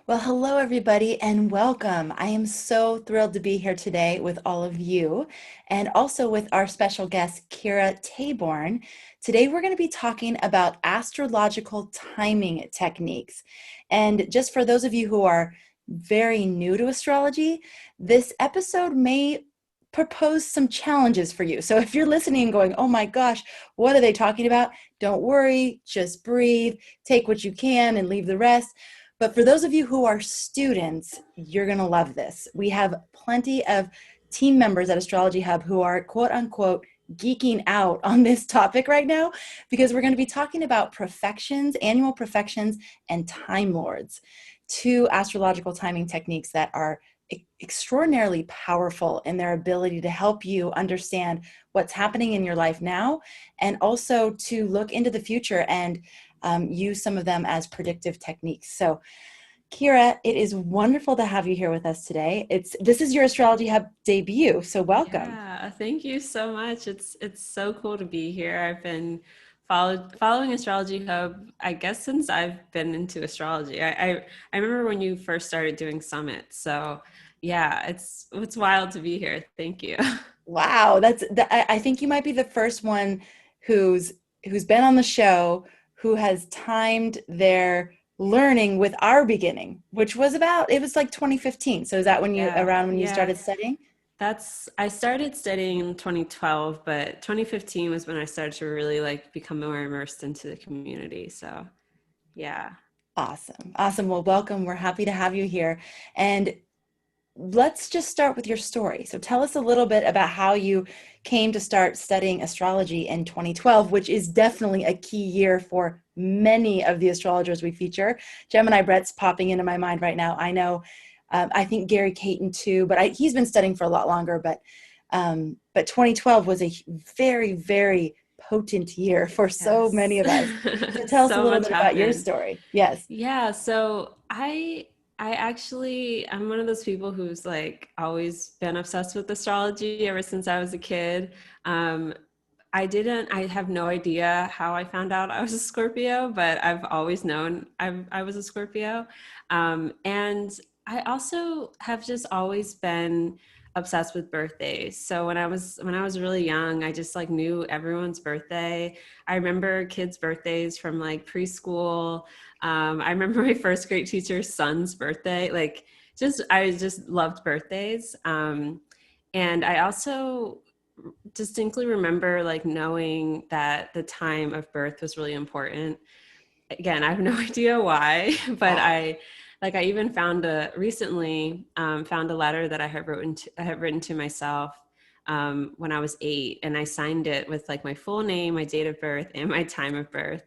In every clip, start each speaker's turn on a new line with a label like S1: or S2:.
S1: Well, hello, everybody, and welcome. I am so thrilled to be here today with all of you and also with our special guest, Kira Taborn. Today, we're going to be talking about astrological timing techniques. And just for those of you who are very new to astrology, this episode may propose some challenges for you. So if you're listening and going, oh my gosh, what are they talking about? Don't worry, just breathe, take what you can and leave the rest. But for those of you who are students, you're going to love this. We have plenty of team members at Astrology Hub who are quote unquote geeking out on this topic right now because we're going to be talking about profections, annual profections, and time lords, two astrological timing techniques that are extraordinarily powerful in their ability to help you understand what's happening in your life now and also to look into the future and use some of them as predictive techniques. So, Kira, it is wonderful to have you here with us today. This is your Astrology Hub debut, so welcome.
S2: Yeah, thank you so much. It's so cool to be here. I've been following Astrology Hub, I guess since I've been into astrology. I remember when you first started doing summits. So yeah, it's wild to be here. Thank you.
S1: Wow, I think you might be the first one who's who's been on the show who has timed their learning with our beginning, which was about it was like 2015. So is that when you
S2: Yeah,
S1: around when you
S2: yeah.
S1: started studying?
S2: I started studying in 2012, but 2015 was when I started to really like become more immersed into the community. So yeah.
S1: Awesome. Awesome. Well, welcome. We're happy to have you here. And let's just start with your story. So tell us a little bit about how you came to start studying astrology in 2012, which is definitely a key year for many of the astrologers we feature. Gemini Brett's popping into my mind right now. I know, I think Gary Caton too, but he's been studying for a lot longer. But 2012 was a very, very potent year for so many
S2: Yes.
S1: of us. So tell us a
S2: So
S1: little
S2: much
S1: bit about your
S2: happened.
S1: story. Yes.
S2: Yeah, so I'm one of those people who's like always been obsessed with astrology ever since I was a kid. Um, I have no idea how I found out I was a Scorpio, but I've always known I was a Scorpio. And I also have just always been obsessed with birthdays. So when I was really young, I just like knew everyone's birthday. I remember kids' birthdays from like preschool. I remember my first grade teacher's son's birthday. I just loved birthdays. And I also distinctly remember like knowing that the time of birth was really important. Again, I have no idea why, but
S1: Wow.
S2: I even found a recently found a letter that I had written to myself when I was 8, and I signed it with like my full name, my date of birth, and my time of birth.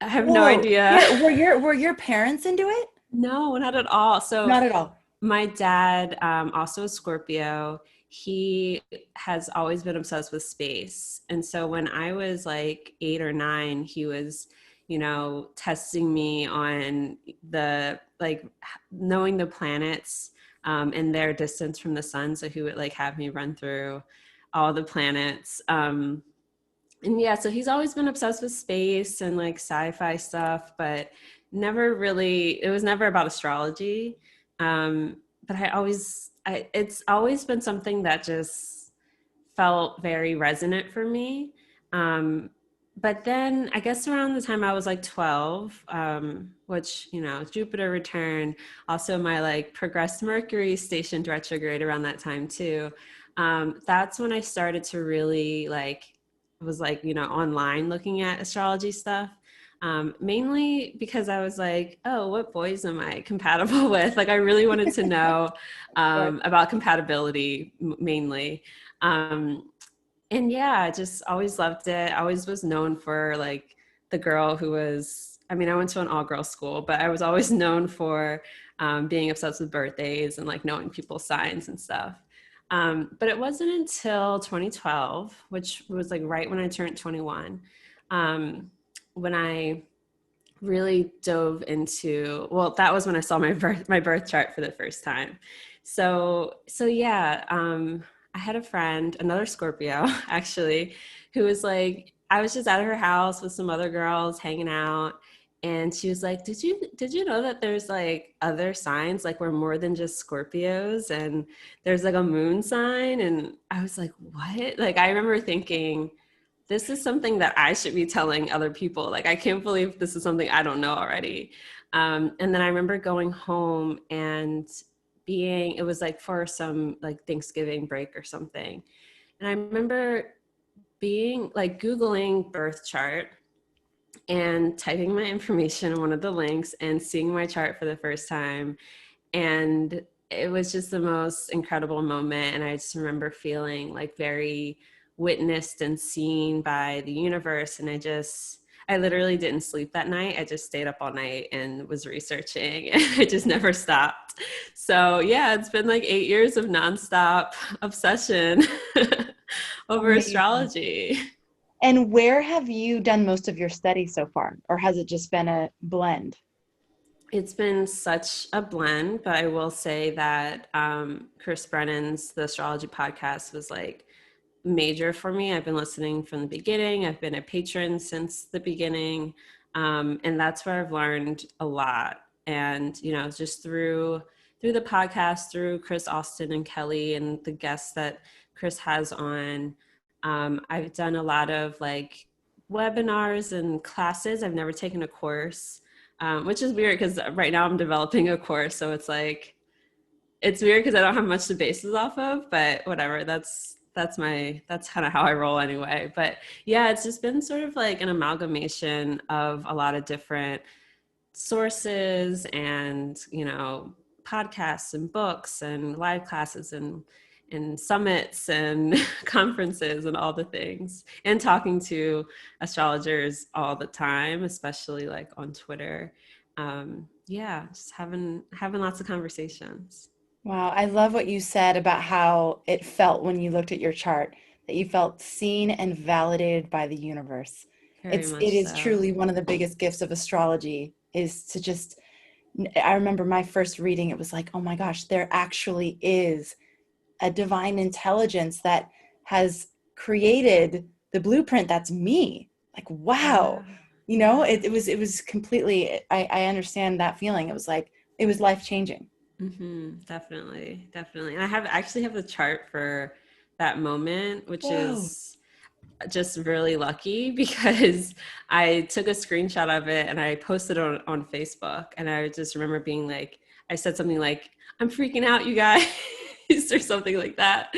S2: I have no
S1: Whoa.
S2: idea.
S1: Here, were your parents into it?
S2: No, not at all. So
S1: Not at all.
S2: my dad, also a Scorpio, he has always been obsessed with space. And so when I was like 8 or 9, he was, testing me on the like knowing the planets and their distance from the sun. So he would like have me run through all the planets. And yeah, so he's always been obsessed with space and like sci-fi stuff, but it was never about astrology. But it's always been something that just felt very resonant for me. Um, but then I guess around the time I was like 12, which, Jupiter return, also my like progressed Mercury stationed retrograde around that time too. That's when I started to really was like, online looking at astrology stuff. Mainly because I was like, oh, what boys am I compatible with? Like, I really wanted to know
S1: Sure.
S2: about compatibility mainly. Um, and yeah, I just always loved it. I always was known for like the girl who was, I mean, I went to an all girls school, but I was always known for being obsessed with birthdays and like knowing people's signs and stuff. But it wasn't until 2012, which was like right when I turned 21, um, when I really dove into, well, that was when I saw my birth chart for the first time. So yeah, I had a friend, another Scorpio actually, who was like, I was just at her house with some other girls hanging out, And she was like, did you know that there's like other signs, like we're more than just Scorpios, and there's like a moon sign? And I was like, what? Like, I remember thinking, this is something that I should be telling other people. Like, I can't believe this is something I don't know already. And then I remember going home and it was like for some like Thanksgiving break or something. And I remember being like Googling birth chart and typing my information in one of the links and seeing my chart for the first time. And it was just the most incredible moment. And I just remember feeling like very witnessed and seen by the universe. And I literally didn't sleep that night. I just stayed up all night and was researching, and I just never stopped. So yeah, it's been like 8 years of nonstop obsession over
S1: Amazing.
S2: astrology.
S1: And where have you done most of your study so far, or has it just been a blend?
S2: It's been such a blend, but I will say that Chris Brennan's The Astrology Podcast was like major for me. I've been listening from the beginning. I've been a patron since the beginning. And that's where I've learned a lot. And, just through the podcast, through Chris Austin and Kelly and the guests that Chris has on, I've done a lot of like webinars and classes. I've never taken a course, which is weird because right now I'm developing a course. So it's weird because I don't have much to base this off of, but whatever. That's kind of how I roll anyway. But yeah, it's just been sort of like an amalgamation of a lot of different sources and, podcasts and books and live classes and summits and conferences and all the things, and talking to astrologers all the time, especially like on Twitter. Yeah, just having lots of conversations.
S1: Wow, I love what you said about how it felt when you looked at your chart, that you felt seen and validated by the universe.
S2: Very
S1: It
S2: much
S1: is
S2: so.
S1: truly one of the biggest gifts of astrology is to just I remember my first reading, it was like, oh my gosh, there actually is a divine intelligence that has created the blueprint that's me. Like,
S2: Yeah.
S1: wow.
S2: Yeah.
S1: It was completely, I understand that feeling. It was like, it was life changing.
S2: Definitely, definitely. And I actually have the chart for that moment, which
S1: Whoa.
S2: is just really lucky because I took a screenshot of it and I posted it on Facebook. And I just remember being like, I said something like, I'm freaking out, you guys, or something like that.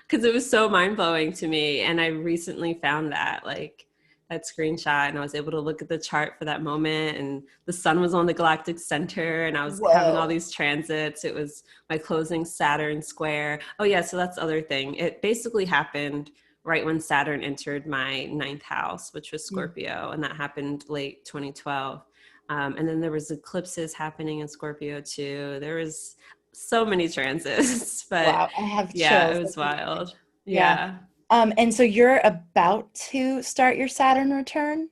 S2: Because it was so mind blowing to me. And I recently found that screenshot, and I was able to look at the chart for that moment, and the sun was on the galactic center, and I was having all
S1: Whoa.
S2: these transits. It was my closing Saturn square. Oh yeah, so that's the other thing. It basically happened right when Saturn entered my ninth house, which was
S1: Mm.
S2: Scorpio, and that happened late 2012. And then there was eclipses happening in Scorpio too. There was so many transits, but
S1: Wow. I have
S2: yeah,
S1: chills.
S2: it was wild.
S1: Yeah.
S2: Yeah.
S1: And so you're about to start your Saturn return?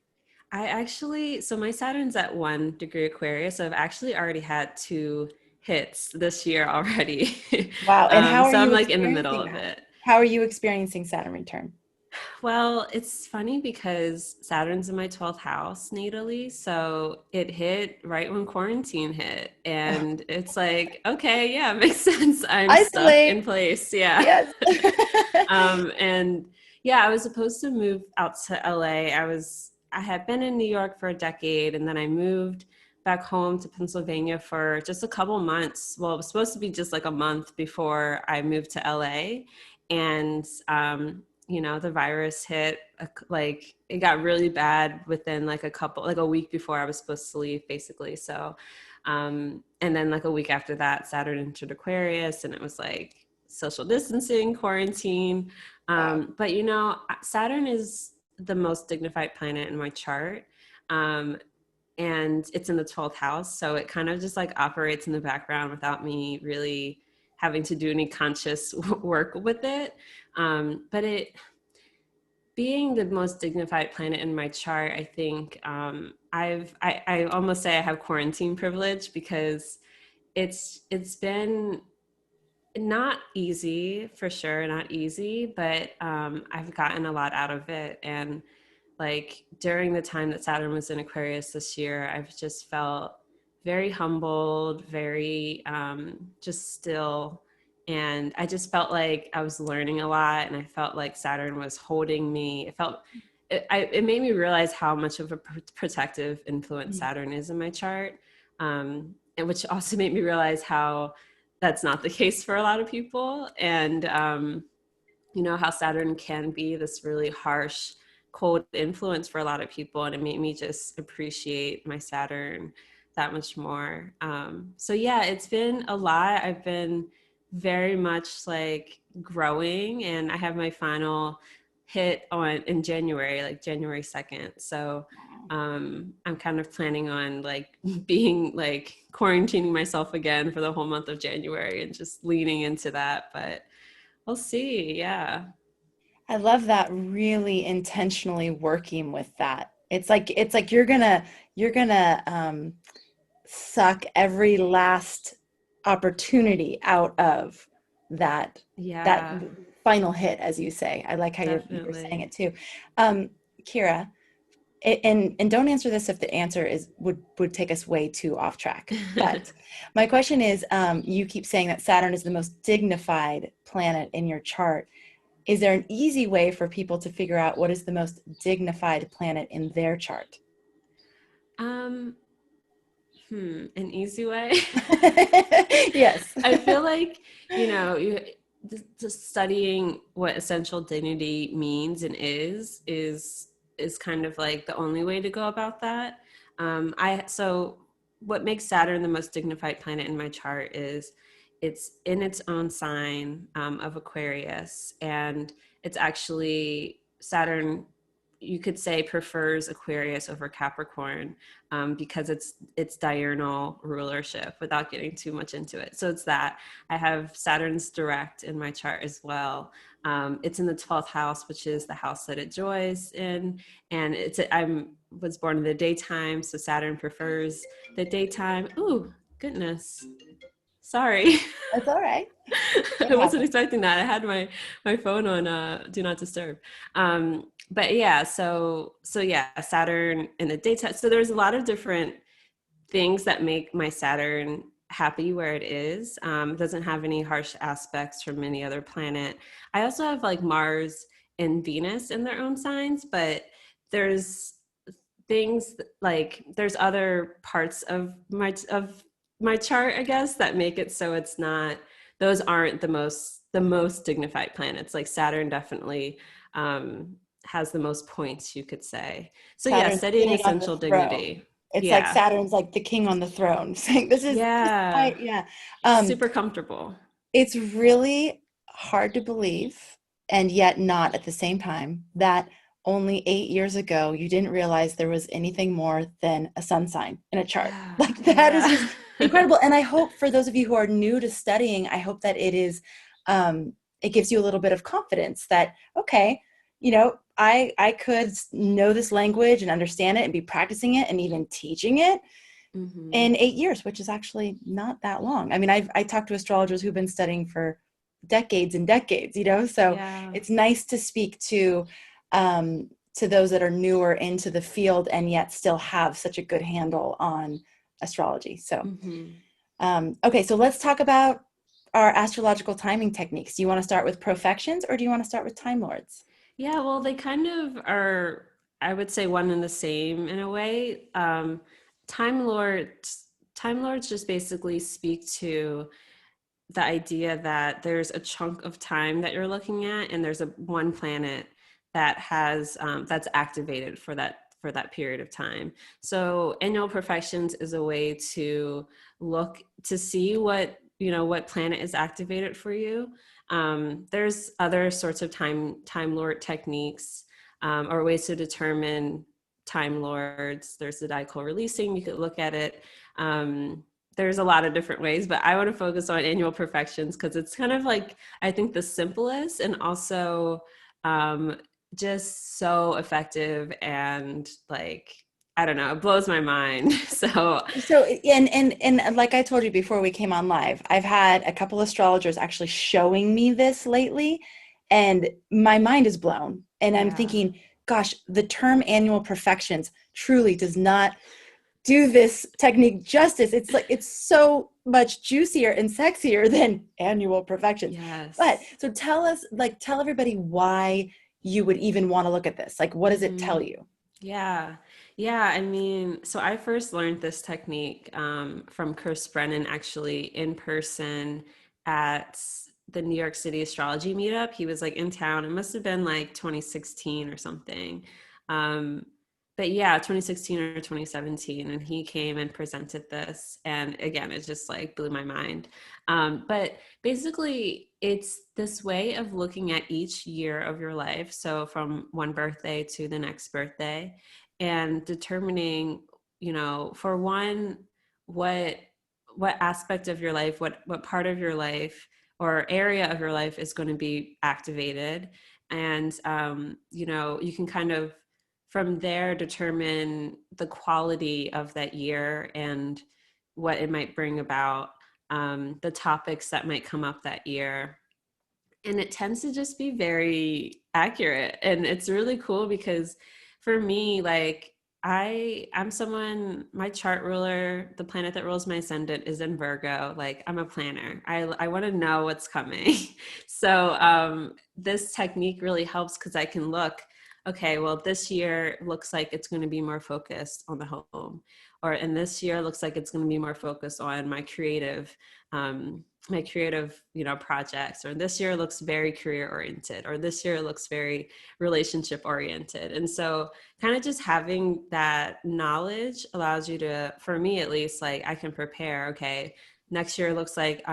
S2: So my Saturn's at 1 degree Aquarius. So I've actually already had two hits this year already.
S1: Wow. And how are
S2: So I'm
S1: you
S2: like in the middle
S1: experiencing
S2: of
S1: that?
S2: it.
S1: How are you experiencing Saturn return?
S2: Well, it's funny because Saturn's in my 12th house natally. So it hit right when quarantine hit. And it's like, okay, yeah, it makes sense. I'm stuck
S1: Isolate.
S2: in place. Yeah.
S1: Yes.
S2: And yeah, I was supposed to move out to LA. I had been in New York for a decade, and then I moved back home to Pennsylvania for just a couple months. Well, it was supposed to be just like a month before I moved to LA. And the virus hit, like it got really bad within like a week before I was supposed to leave, basically. So and then like a week after that, Saturn entered Aquarius, and it was like social distancing, quarantine.
S1: Wow.
S2: But Saturn is the most dignified planet in my chart. Um, and it's in the 12th house. So it kind of just like operates in the background without me really having to do any conscious work with it. But it being the most dignified planet in my chart, I think I almost say I have quarantine privilege because it's been not easy, for sure, not easy, but I've gotten a lot out of it. And like during the time that Saturn was in Aquarius this year, I've just felt very humbled, very just still. And I just felt like I was learning a lot, and I felt like Saturn was holding me. It made me realize how much of a protective influence Saturn is in my chart. And which also made me realize how that's not the case for a lot of people. And, how Saturn can be this really harsh, cold influence for a lot of people. And it made me just appreciate my Saturn that much more. So yeah, it's been a lot. I've been very much like growing, and I have my final hit in January, like January 2nd. So I'm kind of planning on like being like quarantining myself again for the whole month of January and just leaning into that. But we'll see. Yeah.
S1: I love that, really intentionally working with that. It's like you're gonna suck every last opportunity out of that
S2: Yeah,
S1: final hit, as you say. I like how you're saying
S2: definitely.
S1: it too. Kira, and don't answer this if the answer is would take us way too off track. But my question is, you keep saying that Saturn is the most dignified planet in your chart. Is there an easy way for people to figure out what is the most dignified planet in their chart?
S2: um, an easy way.
S1: Yes.
S2: I feel like, you just studying what essential dignity means and is kind of like the only way to go about that. So what makes Saturn the most dignified planet in my chart is it's in its own sign of Aquarius, and it's actually Saturn, you could say, prefers Aquarius over Capricorn, because it's diurnal rulership, without getting too much into it. So it's that I have Saturn's direct in my chart as well. It's in the 12th house, which is the house that it joys in, and I'm was born in the daytime, so Saturn prefers the daytime. Ooh, goodness. Sorry.
S1: That's all right. It
S2: I wasn't
S1: happens.
S2: expecting that. I had my phone on do not disturb. But yeah, so yeah, Saturn in the daytime. So there's a lot of different things that make my Saturn happy where it is. It doesn't have any harsh aspects from any other planet. I also have like Mars and Venus in their own signs, but there's things like there's other parts of my chart, I guess, that make it so it's not, those aren't the most dignified planets. Like Saturn definitely has the most points, you could say. So yeah,
S1: Saturn's
S2: studying
S1: sitting on the
S2: essential
S1: throne.
S2: dignity.
S1: It's like
S2: Yeah.
S1: Saturn's like the king on the throne, saying, "This is
S2: Yeah.
S1: my yeah." Um,
S2: Super comfortable.
S1: it's really hard to believe, and yet not at the same time, that only 8 years ago you didn't realize there was anything more than a sun sign in a chart.
S2: Yeah.
S1: Like that is
S2: Yeah.
S1: just incredible. And I hope for those of you who are new to studying, I hope that it gives you a little bit of confidence that, okay, I could know this language and understand it and be practicing it and even teaching it
S2: Hmm.
S1: in 8 years, which is actually not that long. I mean, I talked to astrologers who've been studying for decades and decades. So
S2: Yeah.
S1: it's nice to speak to those that are newer into the field and yet still have such a good handle on astrology. So,
S2: Hmm.
S1: okay, so let's talk about our astrological timing techniques. Do you want to start with profections or do you want to start with time lords?
S2: Yeah, well, they kind of are, I would say, one and the same in a way. Time Lords, Time Lords just basically speak to the idea that there's a chunk of time that you're looking at, and there's a one planet that has that's activated for that period of time. So annual perfections is a way to look to see what planet is activated for you. There's other sorts of time lord techniques, or ways to determine time lords. There's the dipole releasing. You could look at it. There's a lot of different ways, but I want to focus on annual perfections because it's kind of like, I think, the simplest, and also um, just so effective, and like, I don't know, it blows my mind. So
S1: So, and like I told you before we came on live, I've had a couple astrologers actually showing me this lately, and my mind is blown. And I'm
S2: yeah.
S1: thinking, gosh, the term annual perfections truly does not do this technique justice. It's like it's so much juicier and sexier than annual perfections. But
S2: Yes.
S1: so tell us, like, tell everybody why you would even want to look at this. Like, what does it
S2: Hmm.
S1: tell you?
S2: Yeah. Yeah. I mean, so I first learned this technique from Chris Brennan actually in person at the New York City astrology meetup. He was like in town. It must have been like 2016 or something. Um, but yeah, 2016 or 2017. And he came and presented this. And again, it just like blew my mind. But basically, it's this way of looking at each year of your life. So from one birthday to the next birthday, and determining, for one, what aspect of your life, what part of your life or area of your life is going to be activated, and you can kind of from there determine the quality of that year and what it might bring about, the topics that might come up that year. And it tends to just be very accurate. And it's really cool because for me, like, I'm someone, my chart ruler, the planet that rules my ascendant is in Virgo. Like, I'm a planner. I want to know what's coming. So this technique really helps because I can look, okay, well, this year looks like it's going to be more focused on the home, or in this year looks like it's going to be more focused on um, my creative, projects, or this year looks very career oriented, or this year looks very relationship oriented. And so kind of just having that knowledge allows you to, for me at least, like I can prepare, okay, next year looks like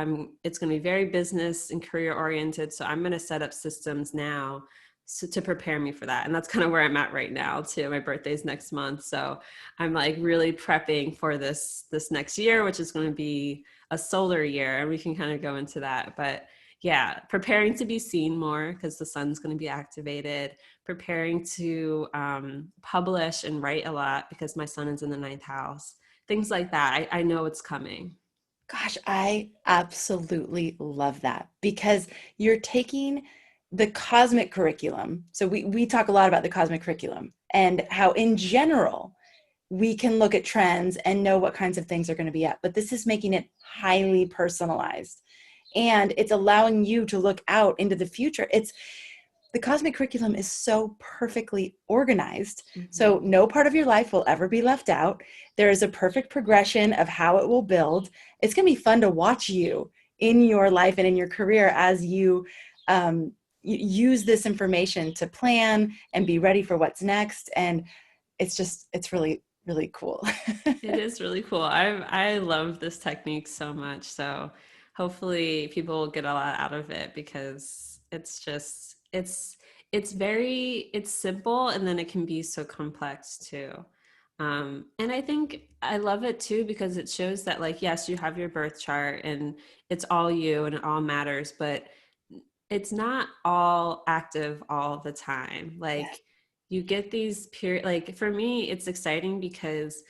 S2: it's going to be very business and career oriented. So I'm going to set up systems now to prepare me for that. And that's kind of where I'm at right now too. My birthday's next month. So I'm like really prepping for this next year, which is going to be a solar year, and we can kind of go into that. But yeah, preparing to be seen more because the sun's going to be activated, preparing to publish and write a lot because my sun is in the ninth house, things like that. I know it's coming.
S1: Gosh, I absolutely love that because you're taking the cosmic curriculum. So we talk a lot about the cosmic curriculum and how in general we can look at trends and know what kinds of things are going to be up. But this is making it highly personalized. And it's allowing you to look out into the future. It's the cosmic curriculum is so perfectly organized. So
S2: Mm-hmm.
S1: no part of your life will ever be left out. There is a perfect progression of how it will build. It's going to be fun to watch you in your life and in your career as you use this information to plan and be ready for what's next. And it's really, really cool.
S2: It is really cool. I love this technique so much. So hopefully people will get a lot out of it because it's simple, and then it can be so complex too. And I think I love it too because it shows that, like, yes, you have your birth chart and it's all you and it all matters, but it's not all active all the time.
S1: Yeah.
S2: Like, you get these period, like for me it's exciting because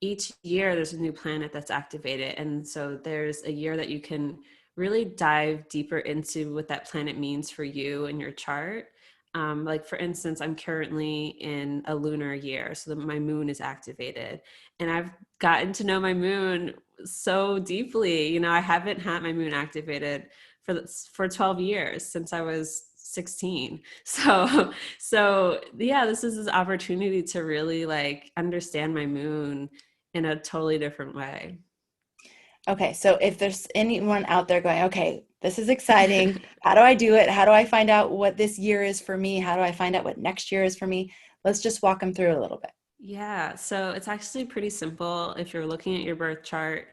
S2: each year there's a new planet that's activated, and so there's a year that you can really dive deeper into what that planet means for you and your chart. Like, for instance, I'm currently in a lunar year, so that my moon is activated, and I've gotten to know my moon so deeply. I haven't had my moon activated for 12 years since I was 16. So yeah, this is this opportunity to really like understand my moon in a totally different way.
S1: Okay, so if there's anyone out there going, okay, this is exciting. How do I do it? How do I find out what this year is for me? How do I find out what next year is for me? Let's just walk them through it a little bit.
S2: Yeah, so it's actually pretty simple if you're looking at your birth chart,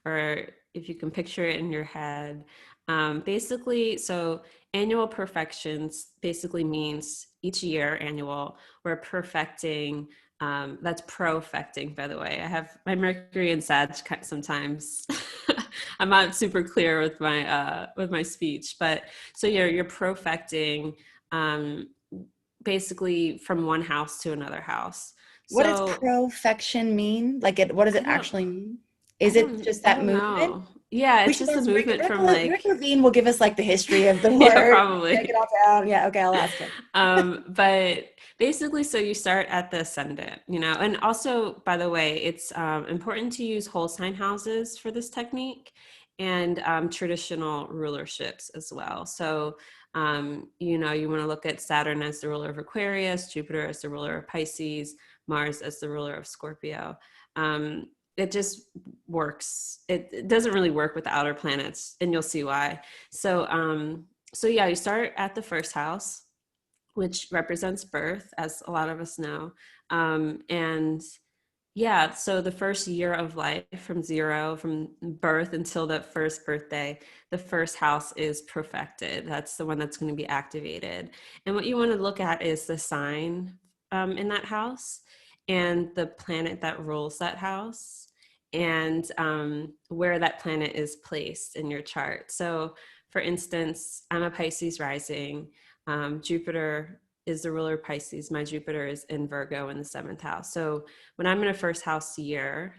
S2: or if you can picture it in your head. Basically, so annual perfections basically means each year, annual, we're perfecting. That's profecting, by the way. I have my Mercury and Sag sometimes. I'm not super clear with my speech, but so you're profecting, um, basically from one house to another house.
S1: What does
S2: So
S1: profection mean? Like what does
S2: I
S1: it
S2: don't
S1: actually mean? Is it just
S2: I
S1: that
S2: don't
S1: movement?
S2: know. Yeah,
S1: We
S2: it's
S1: should
S2: just the
S1: ask Rick.
S2: movement from
S1: Rick
S2: like,
S1: Levine will give us like the history of the
S2: yeah,
S1: word, break it
S2: probably.
S1: all down. Yeah, okay, I'll ask him.
S2: But basically, so you start at the ascendant, and also, by the way, it's important to use whole sign houses for this technique and traditional rulerships as well. So, you want to look at Saturn as the ruler of Aquarius, Jupiter as the ruler of Pisces, Mars as the ruler of Scorpio. It just works. It doesn't really work with the outer planets, and you'll see why. So, so yeah, you start at the first house, which represents birth, as a lot of us know. And yeah, so the first year of life, from zero, from birth until the first birthday, the first house is perfected. That's the one that's going to be activated. And what you want to look at is the sign in that house and the planet that rules that house, and where that planet is placed in your chart. So, for instance, I'm a Pisces rising. Jupiter is the ruler of Pisces. My Jupiter is in Virgo in the seventh house. So when I'm in a first house year,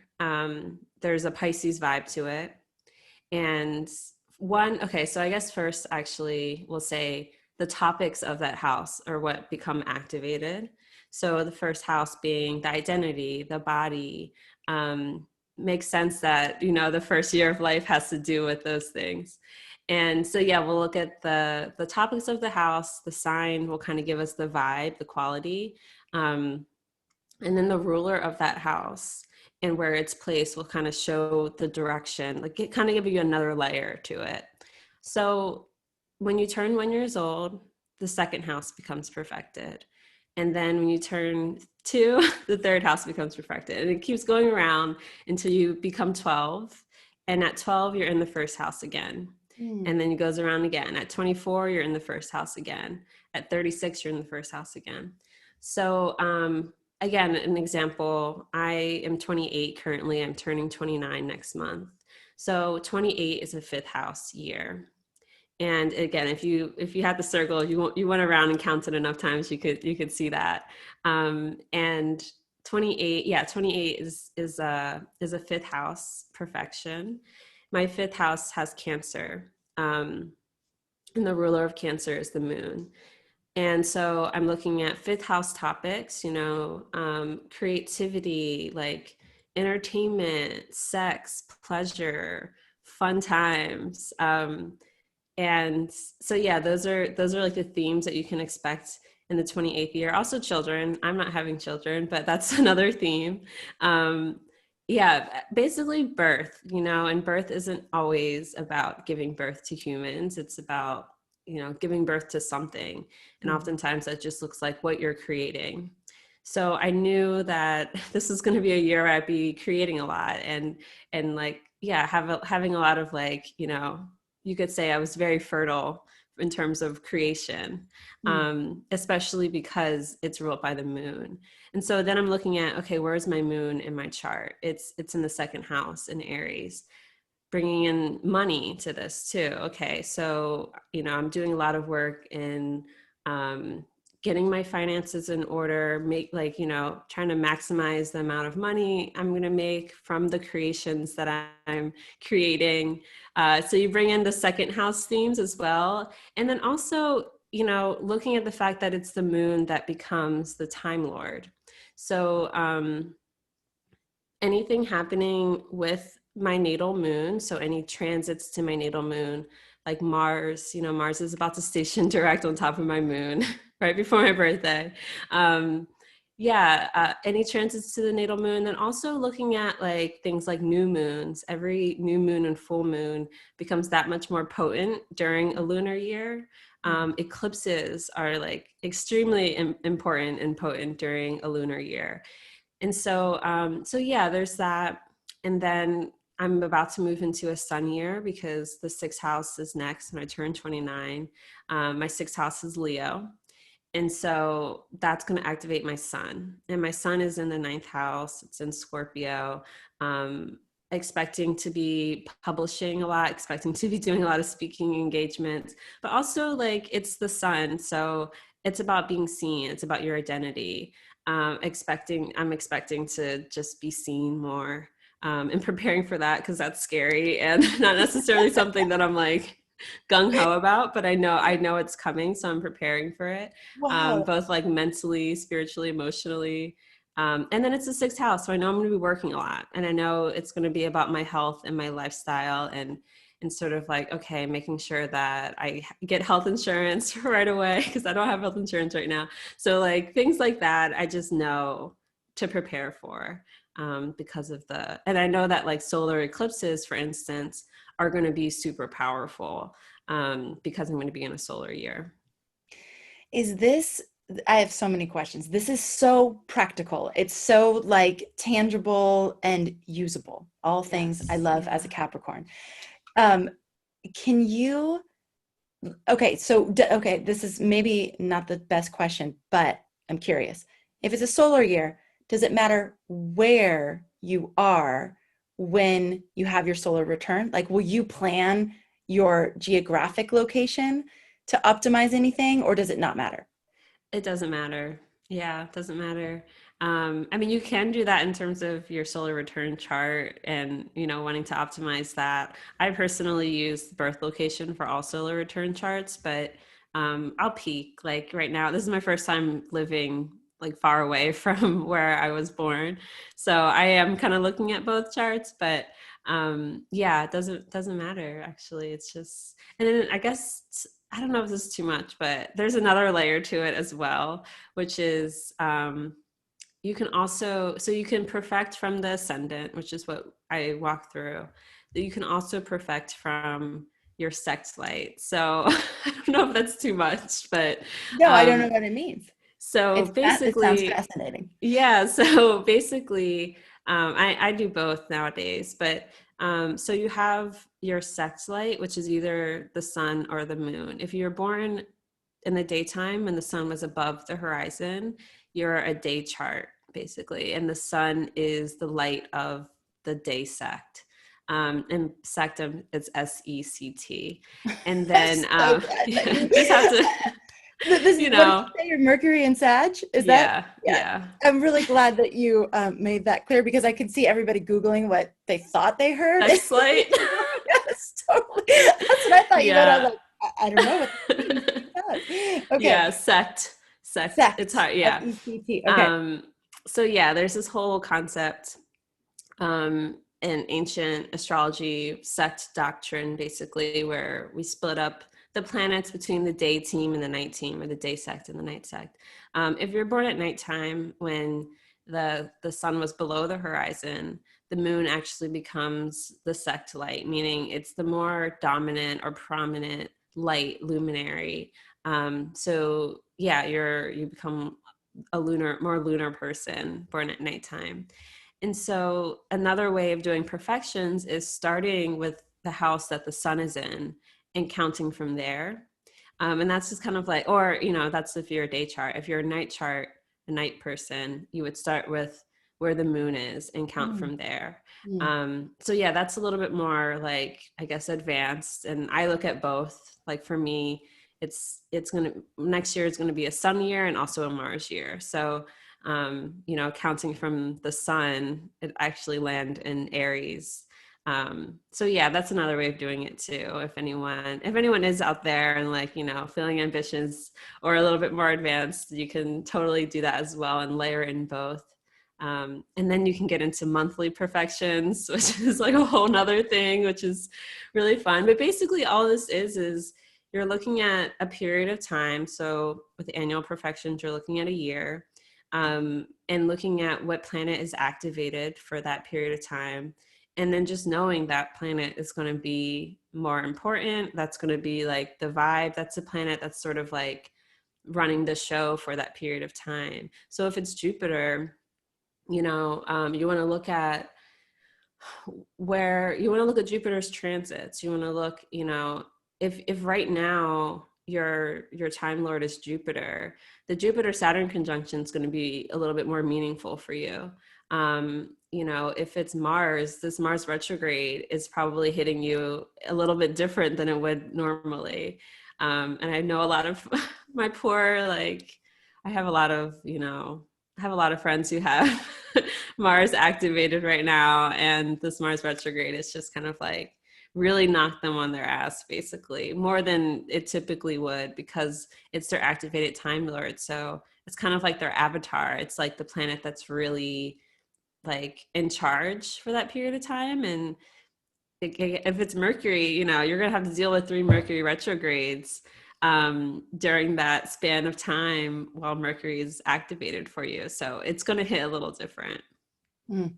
S2: there's a Pisces vibe to it. And okay, so I guess first, actually, we'll say the topics of that house are what become activated. So the first house being the identity, the body. Makes sense that, the first year of life has to do with those things. And so, yeah, we'll look at the topics of the house. The sign will kind of give us the vibe, the quality. Um, and then the ruler of that house and where it's placed will kind of show the direction, like it kind of give you another layer to it. So when you turn 1 years old, the second house becomes perfected. And then when you turn two, the third house becomes perfected. And it keeps going around until you become 12. And at 12, you're in the first house again.
S1: Hmm.
S2: And then it goes around again. At 24, you're in the first house again. At 36, you're in the first house again. So, again, an example, I am 28 currently. I'm turning 29 next month. So 28 is a fifth house year. And again, if you had the circle, you went around and counted enough times, you could see that. And 28, yeah, 28 is a fifth house perfection. My fifth house has Cancer, and the ruler of Cancer is the moon. And so I'm looking at fifth house topics, creativity, like entertainment, sex, pleasure, fun times. And so, yeah, those are like the themes that you can expect in the 28th year. Also children. I'm not having children, but that's another theme. Um, yeah, basically birth, and birth isn't always about giving birth to humans. It's about, giving birth to something. And
S1: Mhm.
S2: oftentimes that just looks like what you're creating. So I knew that this was going to be a year where I'd be creating a lot, and like, yeah, having a lot of, like, you could say I was very fertile in terms of creation,
S1: Hmm.
S2: especially because it's ruled by the moon. And so then I'm looking at, okay, where's my moon in my chart? It's in the second house in Aries, bringing in money to this too. Okay, so I'm doing a lot of work in um, getting my finances in order, make, like, trying to maximize the amount of money I'm going to make from the creations that I'm creating. So you bring in the second house themes as well, and then also, looking at the fact that it's the moon that becomes the time lord. So anything happening with my natal moon, so any transits to my natal moon, like Mars, Mars is about to station direct on top of my moon right before my birthday. um yeah, any transits to the natal moon. Then also looking at, like, things like new moons. Every new moon and full moon becomes that much more potent during a lunar year. Eclipses are, like, extremely important and potent during a lunar year. And so, so yeah, there's that. And then I'm about to move into a sun year because the sixth house is next when I turn 29. My sixth house is Leo. And so that's going to activate my sun. And my sun is in the ninth house. It's in Scorpio. Expecting to be publishing a lot, expecting to be doing a lot of speaking engagements, but also, like, it's the sun. So it's about being seen. It's about your identity. I'm expecting to just be seen more. and preparing for that because that's scary and not necessarily something that I'm like gung ho about, but I know it's coming, so I'm preparing for it,
S1: Wow.
S2: both like mentally, spiritually, emotionally. And then it's the sixth house, so I know I'm going to be working a lot, and I know it's going to be about my health and my lifestyle, and sort of like, okay, making sure that I get health insurance right away because I don't have health insurance right now. So like things like that, I just know to prepare for, because of and I know that like solar eclipses, for instance, are going to be super powerful, because I'm going to be in a solar year.
S1: Is this, I have so many questions. This is so practical. It's so like tangible and usable. All things I
S2: Yes.
S1: love as a
S2: Yeah.
S1: Capricorn. Um, can you, okay, so, okay, this is maybe not the best question, but I'm curious. If it's a solar year, does it matter where you are when you have your solar return? Like, will you plan your geographic location to optimize anything, or does it not matter?
S2: It doesn't matter. Yeah, it doesn't matter. I mean, you can do that in terms of your solar return chart and, wanting to optimize that. I personally use birth location for all solar return charts, but I'll peak. Like right now, this is my first time living like far away from where I was born. So I am kind of looking at both charts, but yeah, it doesn't matter actually. It's just, and then I guess I don't know if this is too much, but there's another layer to it as well, which is, you can also, so you can perfect from the ascendant, which is what I walk through, that you can also perfect from your sect light. So I don't know if that's too much, but
S1: No, I don't know
S2: um,
S1: what it means.
S2: so
S1: It sounds
S2: basically,
S1: fascinating.
S2: yeah, so basically, I do both nowadays, but so you have your sex light, which is either the sun or the moon. If you're born in the daytime and the sun was above the horizon, you're a day chart, basically, and the sun is the light of the day sect. And sectum, it's SECT. And
S1: I'm
S2: then
S1: so glad that you
S2: just have to,
S1: this is
S2: you
S1: what did you
S2: know,
S1: say? Your Mercury and Sag? Is that
S2: yeah,
S1: yeah.
S2: yeah.
S1: I'm really glad that you made that clear because I could see everybody Googling what they thought they heard.
S2: Sex light.
S1: Yes, totally. That's what I thought you meant. I was
S2: Yeah.
S1: like, I don't know what that means, but it does.
S2: Yeah,
S1: Okay.
S2: sect. It's
S1: Sect.
S2: hard. Yeah.
S1: SECT. Okay.
S2: Um, so yeah, there's this whole concept, in ancient astrology sect doctrine, basically, where we split up the planets between the day team and the night team, or the day sect and the night sect. If you're born at nighttime when the sun was below the horizon, the moon actually becomes the sect light, meaning it's the more dominant or prominent light luminary. So yeah, you become a more lunar person born at nighttime. And so another way of doing perfections is starting with the house that the sun is in and counting from there. And that's just kind of like, or, that's if you're a day chart. If you're a night chart, a night person, you would start with where the moon is and count
S1: Mm,
S2: from there.
S1: mm.
S2: So yeah, that's a little bit more like, I guess, advanced. And I look at both. Like for me, it's gonna, next year is gonna be a sun year and also a Mars year. So counting from the sun, it actually land in Aries. So yeah, that's another way of doing it too. If anyone is out there and like, feeling ambitious or a little bit more advanced, you can totally do that as well and layer in both. And then you can get into monthly perfections, which is like a whole nother thing, which is really fun. But basically all this is you're looking at a period of time. So with annual perfections, you're looking at a year, and looking at what planet is activated for that period of time. And then just knowing that planet is going to be more important. That's going to be like the vibe. That's a planet that's sort of like running the show for that period of time. So if it's Jupiter, you want to look at Jupiter's transits. You want to look, if right now your time lord is Jupiter, the Jupiter Saturn conjunction is going to be a little bit more meaningful for you. If it's Mars, this Mars retrograde is probably hitting you a little bit different than it would normally. And I know a lot of my poor, like, I have a lot of, have a lot of friends who have Mars activated right now, and this Mars retrograde is just kind of like really knocked them on their ass, basically, more than it typically would, because it's their activated Time Lord. So it's kind of like their avatar. It's like the planet that's really like in charge for that period of time. And if it's Mercury, you're going to have to deal with 3 Mercury retrogrades during that span of time while Mercury is activated for you. So it's going to hit a little different.
S1: Mm.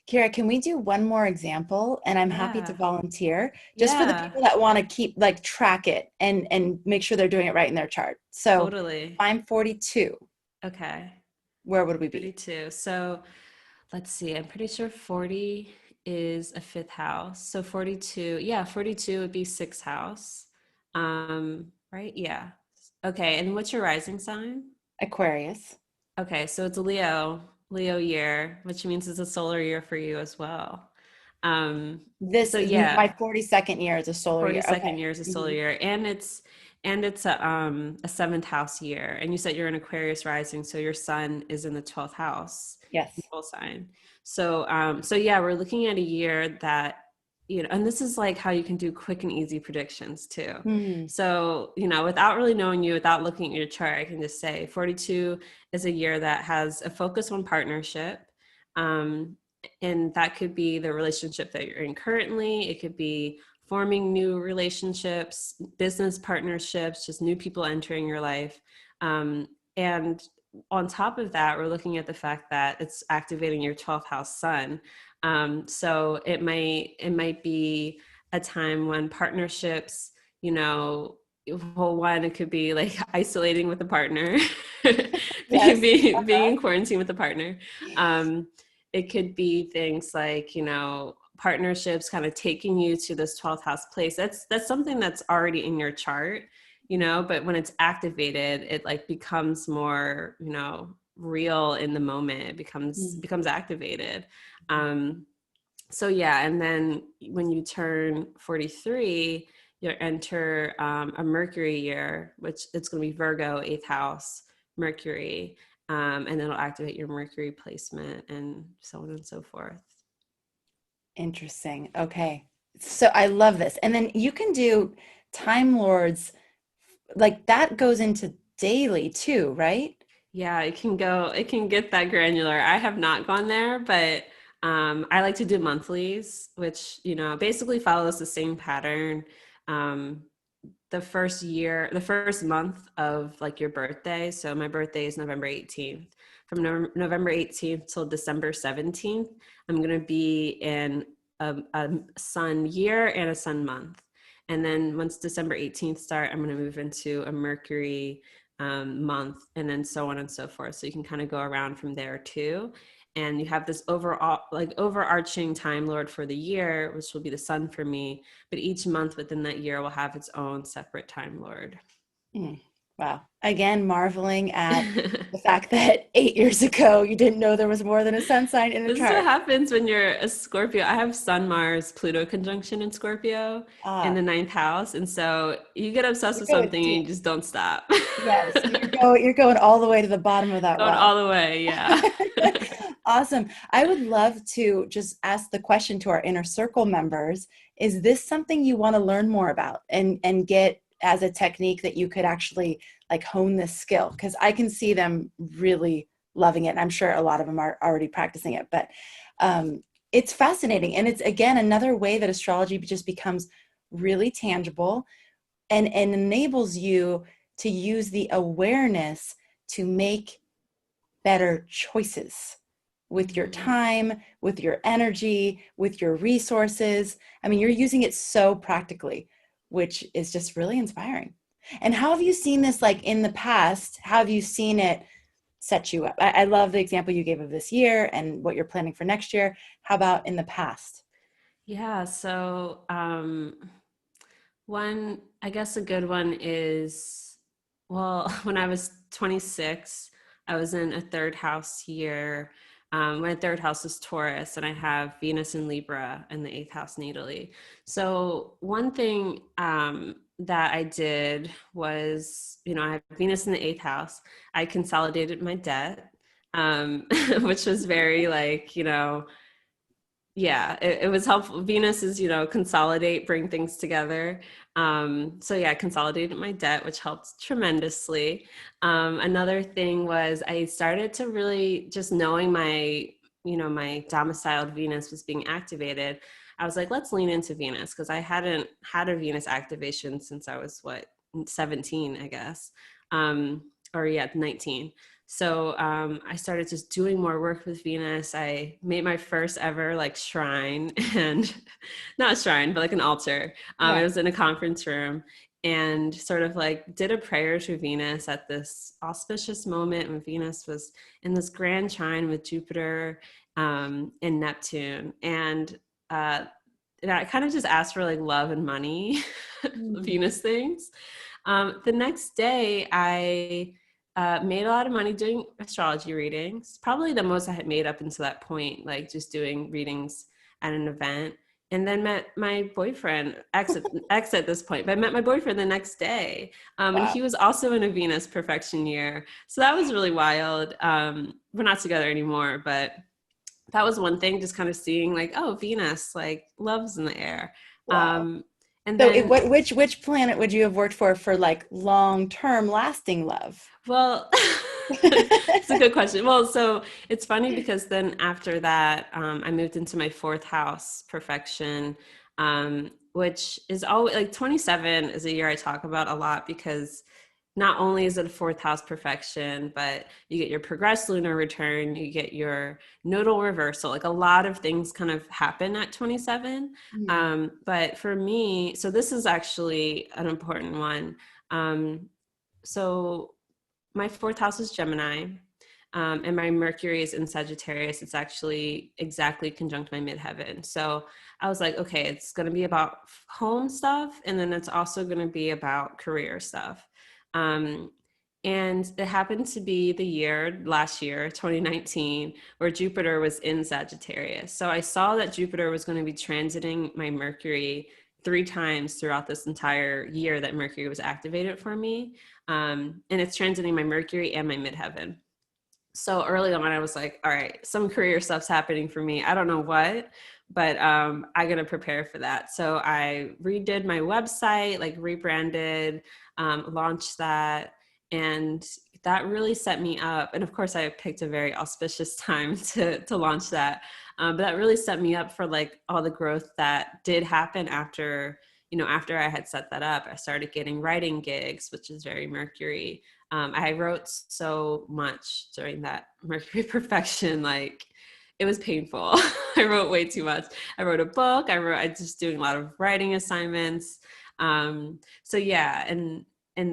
S1: Kira, can we do one more example? And I'm happy to
S2: Yeah.
S1: volunteer just for the
S2: Yeah.
S1: people that want to keep like track it and make sure they're doing it right in their chart. So
S2: Totally.
S1: I'm 42.
S2: Okay.
S1: Where would we be?
S2: 32. So let's see. I'm pretty sure 40 is a fifth house. So 42, yeah, 42 would be sixth house. Right? Yeah. Okay. And what's your rising sign?
S1: Aquarius.
S2: Okay, so it's a Leo year, which means it's a solar year for you as well. Um,
S1: This
S2: so
S1: is my
S2: yeah,
S1: 42nd year as a solar year.
S2: 42nd
S1: Okay.
S2: year is a solar
S1: Mhm.
S2: year, and it's a seventh house year. And you said you're an Aquarius rising, so your sun is in the 12th house,
S1: Yes.
S2: full sign. So yeah, we're looking at a year that, and this is like how you can do quick and easy predictions too.
S1: Hmm.
S2: So, without really knowing you, without looking at your chart, I can just say 42 is a year that has a focus on partnership. Um, and that could be the relationship that you're in currently. It could be forming new relationships, business partnerships, just new people entering your life. And on top of that, we're looking at the fact that it's activating your 12th house sun. So it might be a time when partnerships, well, one, it could be like isolating with a partner,
S1: Yes.
S2: being in quarantine with a partner. Um, it could be things like, partnerships kind of taking you to this 12th house place. That's something that's already in your chart, but when it's activated, it like becomes more, real in the moment. It
S1: Mm.
S2: becomes activated. Um, so yeah, and then when you turn 43, you enter a Mercury year, which it's going to be Virgo, eighth house, Mercury, and then it'll activate your Mercury placement and so on and so forth.
S1: Interesting. Okay. So I love this. And then you can do Time Lords, like that goes into daily too, right?
S2: Yeah, it can get that granular. I have not gone there, but I like to do monthlies, which, basically follows the same pattern. Um, the first month of like your birthday. So my birthday is November 18th. From November 18th till December 17th, I'm going to be in a sun year and a sun month. And then once December 18th start, I'm going to move into a Mercury month, and then so on and so forth. So you can kind of go around from there too. And you have this overall, like overarching Time Lord for the year, which will be the sun for me, but each month within that year will have its own separate Time Lord.
S1: Mm, wow. Again, marveling at the fact that 8 years ago you didn't know there was more than a sun sign in a
S2: This is what
S1: chart.
S2: happens when you're a Scorpio. I have Sun, Mars, Pluto conjunction in Scorpio in the
S1: Ah,
S2: ninth house. And so you get obsessed
S1: you're
S2: with
S1: going
S2: something and you
S1: deep.
S2: just don't stop.
S1: Yes, you're going all the way to the bottom of that
S2: Going
S1: well.
S2: all the way. Yeah.
S1: Awesome. I would love to just ask the question to our inner circle members, is this something you want to learn more about and get as a technique that you could actually like hone this skill? Because I can see them really loving it. And I'm sure a lot of them are already practicing it, but it's fascinating. And it's again another way that astrology just becomes really tangible and enables you to use the awareness to make better choices with your
S2: Mhm.
S1: time, with your energy, with your resources. I mean, you're using it so practically, which is just really inspiring. And how have you seen this like in the past? How have you seen it set you up? I love the example you gave of this year and what you're planning for next year. How about in the past?
S2: Yeah. So, one, I guess a good one is, well, when I was 26, I was in a third house year. My third house is Taurus, and I have Venus in Libra in the eighth house natally. So, one thing that I did was, I have Venus in the eighth house. I consolidated my debt. which was very like, yeah, it was helpful. Venus is, consolidate, bring things together. So yeah, I consolidated my debt, which helped tremendously. Another thing was I started to really just knowing my domiciled Venus was being activated. I was like, let's lean into Venus because I hadn't had a Venus activation since I was 17, I guess. Or yeah, 19. So I started just doing more work with Venus. I made my first ever like shrine and not a shrine, but like an altar. It
S1: Yeah.
S2: was in a conference room and sort of like did a prayer to Venus at this auspicious moment when Venus was in this grand trine with Jupiter and Neptune. And I kind of just asked for like love and money,
S1: Mm.
S2: Venus things. The next day, I made a lot of money doing astrology readings, probably the most I had made up until that point, like just doing readings at an event. And then met my boyfriend, ex at this point, but I met my boyfriend the next day. And
S1: Wow.
S2: he was also in a Venus perfection year. So that was really wild. We're not together anymore, but that was one thing, just kind of seeing like, oh, Venus, like love's in the air.
S1: Wow.
S2: Um, and
S1: So
S2: then
S1: which planet would you have worked for like long-term lasting love?
S2: Well, it's a good question. Well, so it's funny because then after that, I moved into my fourth house, perfection, which is always like 27 is a year I talk about a lot because not only is it a fourth house perfection, but you get your progressed lunar return, you get your nodal reversal. Like a lot of things kind of happen at 27.
S1: Mhm.
S2: But for me, so this is actually an important one. So my fourth house is Gemini, and my Mercury is in Sagittarius. It's actually exactly conjunct my midheaven. So I was like, okay, it's going to be about home stuff, and then it's also going to be about career stuff. Um, and it happened to be the year last year, 2019, where Jupiter was in Sagittarius. So I saw that Jupiter was going to be transiting my Mercury 3 times throughout this entire year that Mercury was activated for me. And it's transiting my Mercury and my midheaven. So early on, I was like, all right, some career stuff's happening for me. I don't know what, but I got to prepare for that. So I redid my website, like rebranded, launched that. And that really set me up. And of course, I picked a very auspicious time to launch that. But that really set me up for like all the growth that did happen after I had set that up. I started getting writing gigs, which is very Mercury. I wrote so much during that Mercury perfection, like it was painful. I wrote way too much. I wrote a book. I just doing a lot of writing assignments. So yeah, and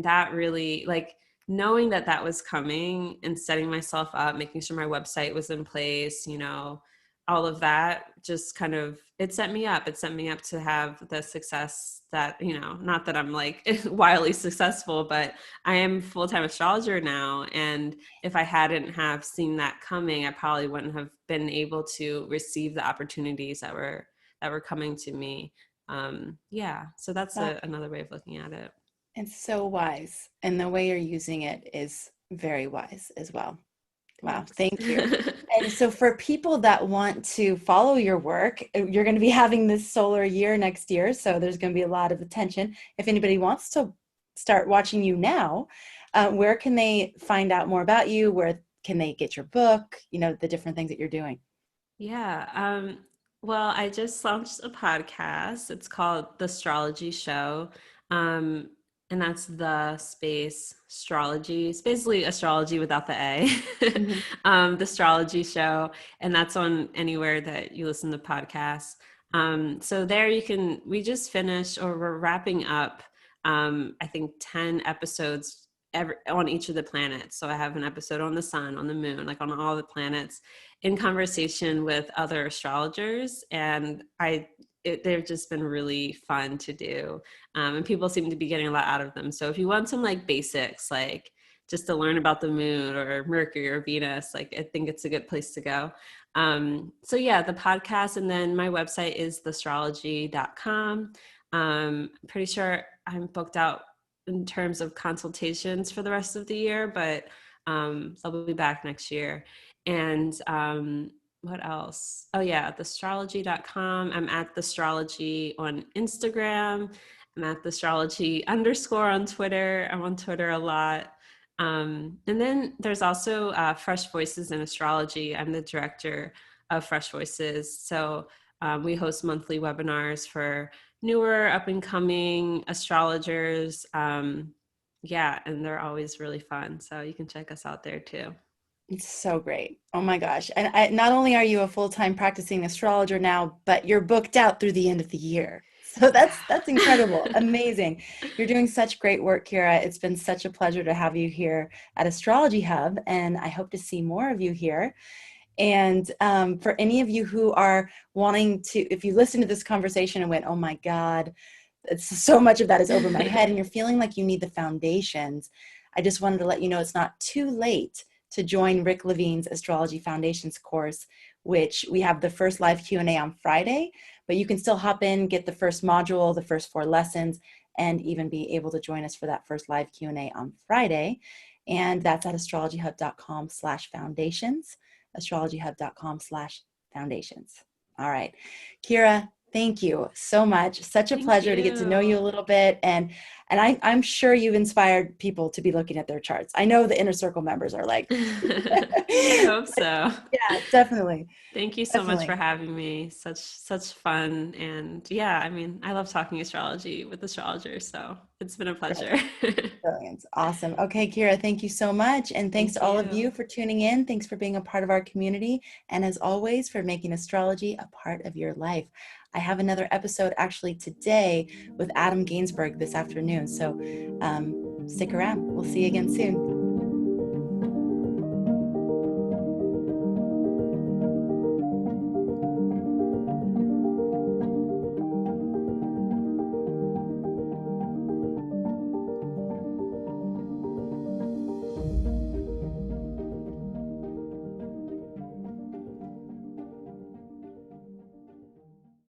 S2: that really like knowing that that was coming and setting myself up, making sure my website was in place, all of that just kind of it set me up to have the success that not that I'm like wildly successful, but I am full-time astrologer now, and if I hadn't have seen that coming, I probably wouldn't have been able to receive the opportunities that were coming to me. Yeah, so that's
S1: Wow.
S2: another way of looking at it.
S1: It's so wise. And the way you're using it is very wise as well. Wow.
S2: Thanks.
S1: Thank you. And so for people that want to follow your work, you're going to be having this solar year next year. So there's going to be a lot of attention. If anybody wants to start watching you now, where can they find out more about you? Where can they get your book? The different things that you're doing.
S2: Yeah. Well, I just launched a podcast. It's called The Astrology Show. Um, and that's the space astrology. It's basically astrology without the A.
S1: Mhm.
S2: The Astrology Show. And that's on anywhere that you listen to podcasts. So there we just finished, or we're wrapping up, I think 10 episodes on each of the planets. So I have an episode on the sun, on the moon, like on all the planets, in conversation with other astrologers, and they've just been really fun to do, and people seem to be getting a lot out of them. So if you want some like basics, like just to learn about the moon or Mercury or Venus, like I think it's a good place to go. So yeah, the podcast, and then my website is theastrology.com. I'm pretty sure I'm booked out in terms of consultations for the rest of the year, but They'll be back next year. And what else? Oh yeah, theastrology.com. I'm at theastrology on Instagram. I'm at theastrology underscore on Twitter. I'm on Twitter a lot. And then there's also Fresh Voices in Astrology. I'm the director of Fresh Voices. So we host monthly webinars for newer, up and coming astrologers. Yeah, and they're always really fun. So you can check us out there too.
S1: It's so great. Oh my gosh. And not only are you a full-time practicing astrologer now, but you're booked out through the end of the year. So that's incredible. Amazing. You're doing such great work, Kira. It's been such a pleasure to have you here at Astrology Hub, and I hope to see more of you here. And for any of you who are wanting to, if you listen to this conversation and went, oh my God, it's so much of that is over my head, and you're feeling like you need the foundations, I just wanted to let you know it's not too late to join Rick Levine's Astrology Foundations course, which we have the first live Q&A on Friday, but you can still hop in, get the first module, the first 4 lessons, and even be able to join us for that first live Q&A on Friday. And that's at astrologyhub.com/foundations, astrologyhub.com/foundations. All right. Kira, thank you so much. Such a
S2: Thank
S1: pleasure to get to know you a
S2: you.
S1: little bit. And I'm sure you've inspired people to be looking at their charts. I know the inner circle members are like,
S2: I hope so.
S1: yeah, definitely.
S2: Thank you so much for
S1: Definitely.
S2: having me. Such fun. And yeah, I mean, I love talking astrology with astrologers, so it's been a pleasure.
S1: Brilliant. Awesome. Okay, Kira, thank you so much. And thanks
S2: Thank
S1: to all of
S2: you.
S1: you for tuning in. Thanks for being a part of our community. And as always, for making astrology a part of your life. I have another episode actually today with Adam Gainsbourg this afternoon. So stick around. We'll see you again soon.